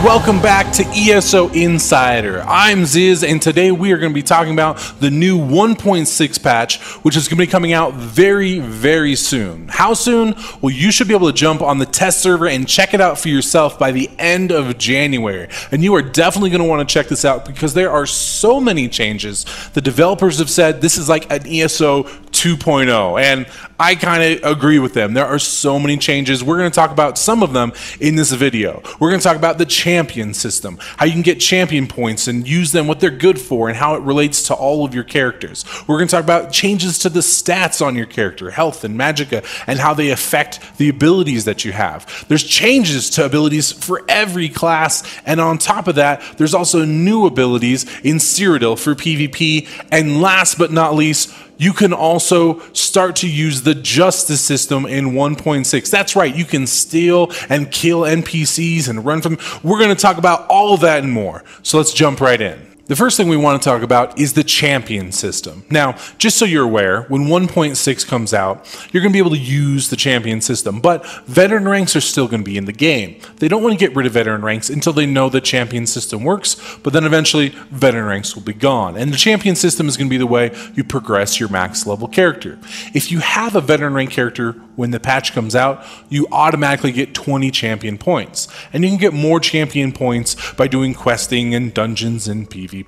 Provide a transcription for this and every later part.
Welcome back to ESO Insider. I'm Ziz, and today we are going to be talking about the new 1.6 patch, which is going to be coming out very, very soon. How soon? Well, you should be able to jump on the test server and check it out for yourself by the end of January. And you are definitely going to want to check this out because there are so many changes. The developers have said this is like an ESO 2.0, and I kind of agree with them. There are so many changes. We're going to talk about some of them in this video. We're going to talk about the champion system, how you can get champion points and use them, what they're good for, and how it relates to all of your characters. We're going to talk about changes to the stats on your character, health and magicka, and how they affect the abilities that you have. There's changes to abilities for every class, and on top of that, there's also new abilities in Cyrodiil for PvP, and last but not least, you can also start to use the justice system in 1.6. That's right, you can steal and kill NPCs and run from them. We're going to talk about all of that and more. So let's jump right in. The first thing we want to talk about is the champion system. Now, just so you're aware, when 1.6 comes out, you're going to be able to use the champion system, but veteran ranks are still going to be in the game. They don't want to get rid of veteran ranks until they know the champion system works, but then eventually veteran ranks will be gone. And the champion system is going to be the way you progress your max level character. If you have a veteran rank character when the patch comes out, you automatically get 20 champion points. And you can get more champion points by doing questing and dungeons and PvP.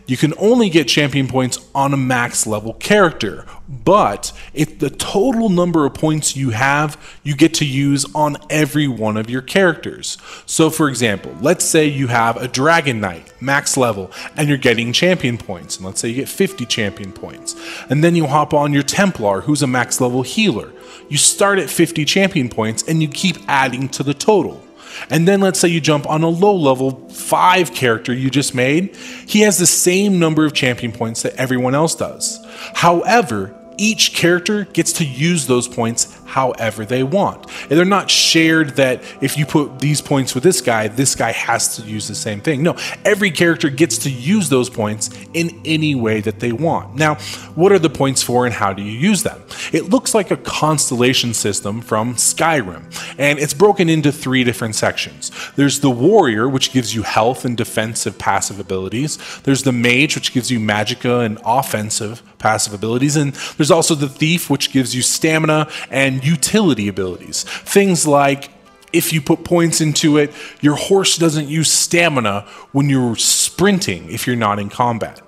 You can only get champion points on a max level character, but if the total number of points you have, you get to use on every one of your characters. So for example, let's say you have a Dragon Knight, max level, and you're getting champion points, and let's say you get 50 champion points. And then you hop on your Templar, who's a max level healer. You start at 50 champion points, and you keep adding to the total. And then let's say you jump on a low level 5 character you just made. He has the same number of champion points that everyone else does. However, each character gets to use those points however they want. And they're not shared that if you put these points with this guy has to use the same thing. No, every character gets to use those points in any way that they want. Now, what are the points for and how do you use them? It looks like a constellation system from Skyrim, and it's broken into 3 different sections. There's the warrior, which gives you health and defensive passive abilities. There's the mage, which gives you magicka and offensive passive abilities. And there's also the thief, which gives you stamina and utility abilities. Things like if you put points into it, your horse doesn't use stamina when you're sprinting if you're not in combat.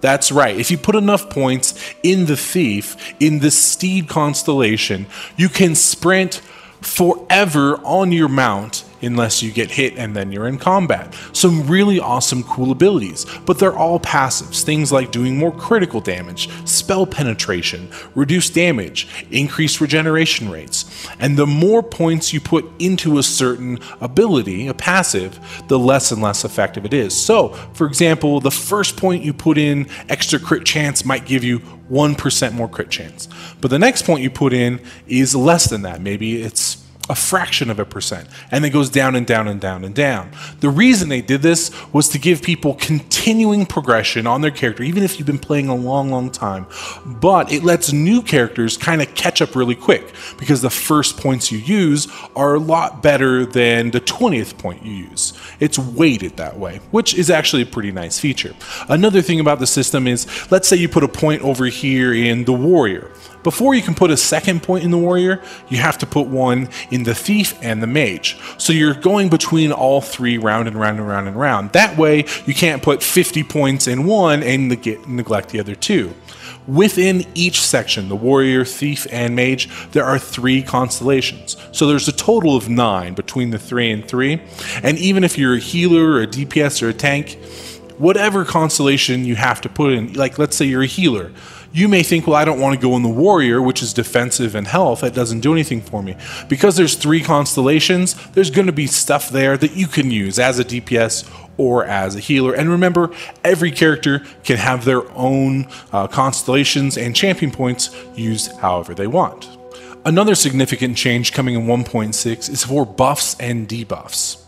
That's right, if you put enough points in the thief, in the steed constellation, you can sprint forever on your mount unless you get hit and then you're in combat. Some really awesome, cool abilities, but they're all passives. Things like doing more critical damage, spell penetration, reduce damage, increase regeneration rates. And the more points you put into a certain ability, a passive, the less and less effective it is. So, for example, the first point you put in, extra crit chance, might give you 1% more crit chance. But the next point you put in is less than that. Maybe it's a fraction of a percent, and it goes down and down and down and down. The reason they did this was to give people continuing progression on their character, even if you've been playing a long, long time, but it lets new characters kind of catch up really quick because the first points you use are a lot better than the 20th point you use. It's weighted that way, which is actually a pretty nice feature. Another thing about the system is, let's say you put a point over here in the warrior. Before you can put a second point in the warrior, you have to put one in the thief and the mage. So you're going between all 3 round and round and round and round. That way, you can't put 50 points in one and neglect the other 2. Within each section, the warrior, thief, and mage, there are 3 constellations. So there's a total of 9 between the 3 and 3. And even if you're a healer, or a DPS, or a tank, whatever constellation you have to put in, like let's say you're a healer, you may think, well, I don't want to go in the warrior, which is defensive and health. That doesn't do anything for me. Because there's 3 constellations, there's going to be stuff there that you can use as a DPS or as a healer. And remember, every character can have their own constellations and champion points used however they want. Another significant change coming in 1.6 is for buffs and debuffs.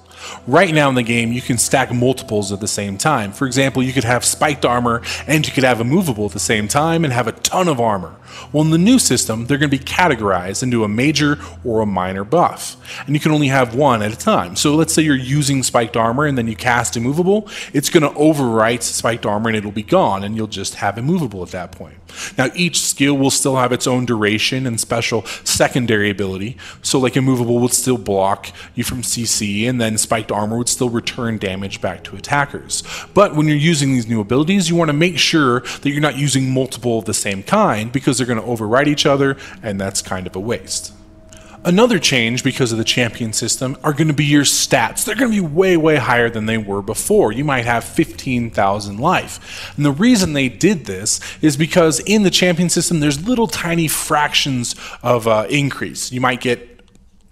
Right now in the game, you can stack multiples at the same time. For example, you could have spiked armor and you could have immovable at the same time and have a ton of armor. Well, in the new system, they're going to be categorized into a major or a minor buff. And you can only have one at a time. So let's say you're using spiked armor and then you cast immovable. It's going to overwrite spiked armor and it'll be gone and you'll just have immovable at that point. Now, each skill will still have its own duration and special secondary ability. So like immovable would still block you from CC, and then spiked armor would still return damage back to attackers. But when you're using these new abilities, you want to make sure that you're not using multiple of the same kind, because they're going to override each other, and that's kind of a waste. Another change because of the champion system are going to be your stats. They're going to be way, way higher than they were before. You might have 15,000 life. And the reason they did this is because in the champion system, there's little tiny fractions of increase. You might get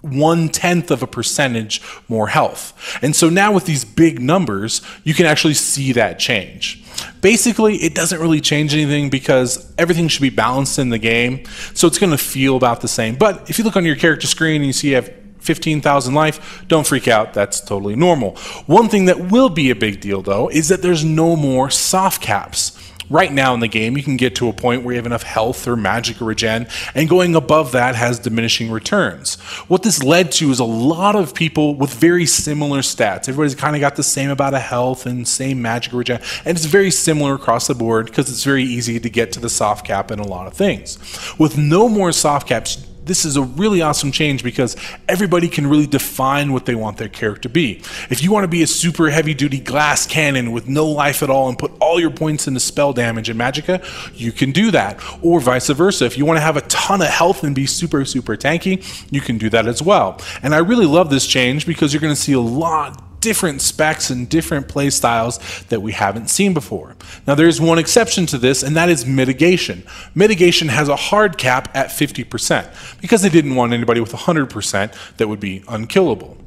1/10 of a percentage more health. And so now with these big numbers, you can actually see that change. Basically, it doesn't really change anything because everything should be balanced in the game, so it's going to feel about the same. But if you look on your character screen and you see you have 15,000 life, don't freak out, that's totally normal. One thing that will be a big deal though is that there's no more soft caps. Right now in the game, you can get to a point where you have enough health or magic or regen, and going above that has diminishing returns. What this led to is a lot of people with very similar stats. Everybody's kind of got the same amount of health and same magic or regen, and it's very similar across the board because it's very easy to get to the soft cap in a lot of things. With no more soft caps, this is a really awesome change because everybody can really define what they want their character to be. If you want to be a super heavy-duty glass cannon with no life at all and put all your points into spell damage and magicka, you can do that. Or vice versa. If you want to have a ton of health and be super, super tanky, you can do that as well. And I really love this change because you're going to see a lot different specs and different play styles that we haven't seen before. Now there's one exception to this, and that is mitigation. Mitigation has a hard cap at 50% because they didn't want anybody with 100% that would be unkillable.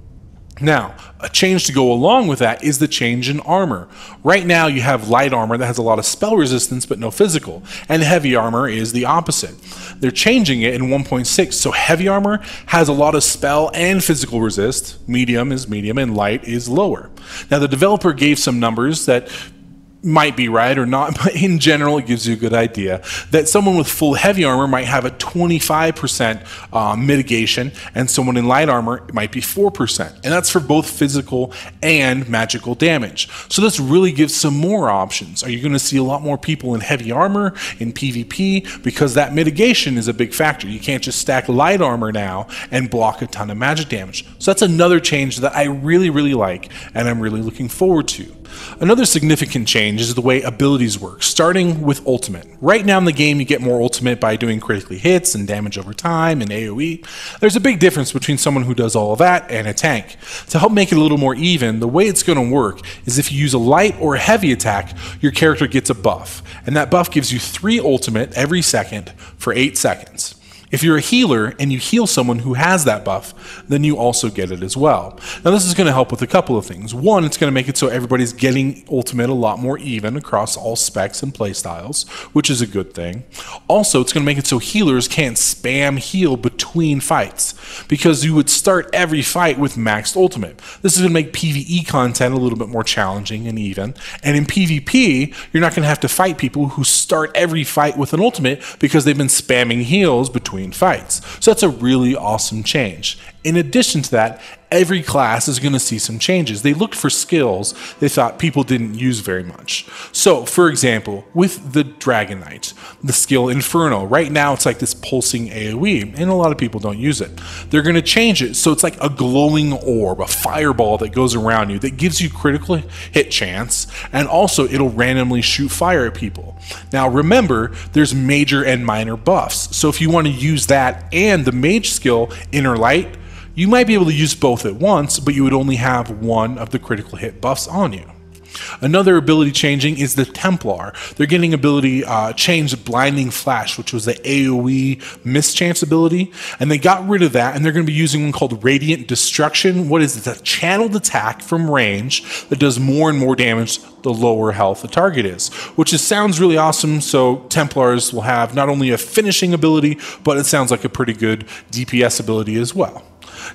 Now, a change to go along with that is the change in armor. Right now you have light armor that has a lot of spell resistance but no physical, and heavy armor is the opposite. They're changing it in 1.6, so heavy armor has a lot of spell and physical resist, medium is medium, and light is lower. Now the developer gave some numbers that might be right or not, but in general it gives you a good idea that someone with full heavy armor might have a 25% mitigation, and someone in light armor might be 4%, and that's for both physical and magical damage. So this really gives some more options. Are you going to see a lot more people in heavy armor in PvP? Because that mitigation is a big factor. You can't just stack light armor now and block a ton of magic damage. So that's another change that I really, really like and I'm really looking forward to. Another significant change is the way abilities work, starting with ultimate. Right now in the game, you get more ultimate by doing critically hits and damage over time and AoE. There's a big difference between someone who does all of that and a tank. To help make it a little more even, the way it's going to work is if you use a light or a heavy attack, your character gets a buff, and that buff gives you 3 ultimate every second for 8 seconds. If you're a healer and you heal someone who has that buff, then you also get it as well. Now this is going to help with a couple of things. One, it's going to make it so everybody's getting ultimate a lot more even across all specs and playstyles, which is a good thing. Also, it's going to make it so healers can't spam heal between fights, because you would start every fight with maxed ultimate. This is going to make PvE content a little bit more challenging and even. And in PvP, you're not going to have to fight people who start every fight with an ultimate because they've been spamming heals between fights. So that's a really awesome change. In addition to that, every class is going to see some changes. They looked for skills they thought people didn't use very much. So, for example, with the Dragon Knight, the skill Inferno, right now it's like this pulsing AoE, and a lot of people don't use it. They're going to change it so it's like a glowing orb, a fireball that goes around you that gives you critical hit chance, and also it'll randomly shoot fire at people. Now remember, there's major and minor buffs, so if you want to use that and the mage skill Inner Light, you might be able to use both at once, but you would only have one of the critical hit buffs on you. Another ability changing is the Templar. They're getting ability change Blinding Flash, which was the AoE mischance ability, and they got rid of that, and they're going to be using one called Radiant Destruction. What is it? It's a channeled attack from range that does more and more damage the lower health the target is, which sounds really awesome. So Templars will have not only a finishing ability, but it sounds like a pretty good DPS ability as well.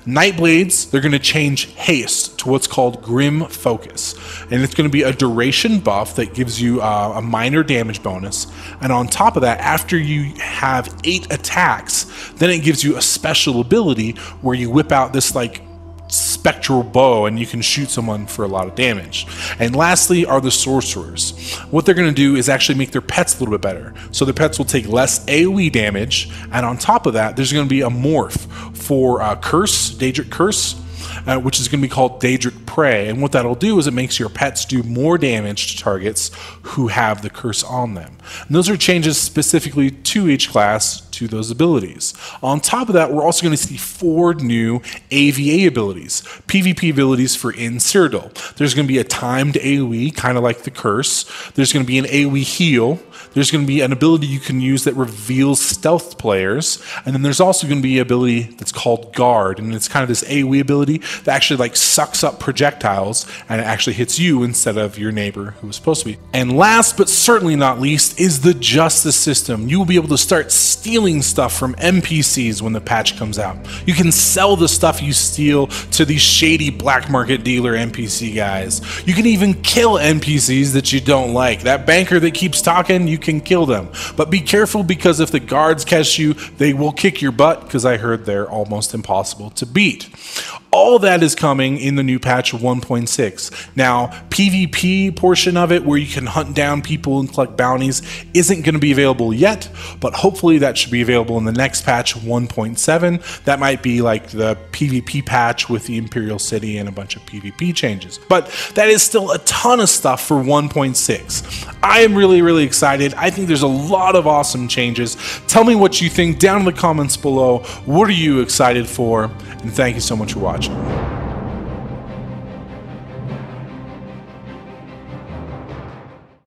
Nightblades, they're going to change haste to what's called Grim Focus. And it's going to be a duration buff that gives you a minor damage bonus. And on top of that, after you have 8 attacks, then it gives you a special ability where you whip out this like spectral bow and you can shoot someone for a lot of damage. And lastly are the sorcerers. What they're going to do is actually make their pets a little bit better. So their pets will take less AoE damage, and on top of that there's going to be a morph for Curse, Daedric Curse, which is going to be called Daedric Prey. And what that'll do is it makes your pets do more damage to targets who have the curse on them. And those are changes specifically to each class, to those abilities. On top of that, we're also going to see 4 new AVA abilities, PvP abilities for in Cyrodiil. There's going to be a timed AoE, kind of like the curse. There's going to be an AoE heal. There's going to be an ability you can use that reveals stealth players. And then there's also going to be an ability that's called Guard. And it's kind of this AoE ability that actually like sucks up projectiles and it actually hits you instead of your neighbor who was supposed to be. And last but certainly not least is the justice system. You will be able to start stealing stuff from NPCs when the patch comes out. You can sell the stuff you steal to these shady black market dealer NPC guys. You can even kill NPCs that you don't like. That banker that keeps talking, you can kill them. But be careful, because if the guards catch you, they will kick your butt, because I heard they're almost impossible to beat. All that is coming in the new patch 1.6. Now, PvP portion of it, where you can hunt down people and collect bounties, isn't going to be available yet, but hopefully that should be available in the next patch 1.7. That might be like the PvP patch with the Imperial City and a bunch of PvP changes. But that is still a ton of stuff for 1.6. I am really excited. I think there's a lot of awesome changes. Tell me what you think down in the comments below. What are you excited for? And thank you so much for watching.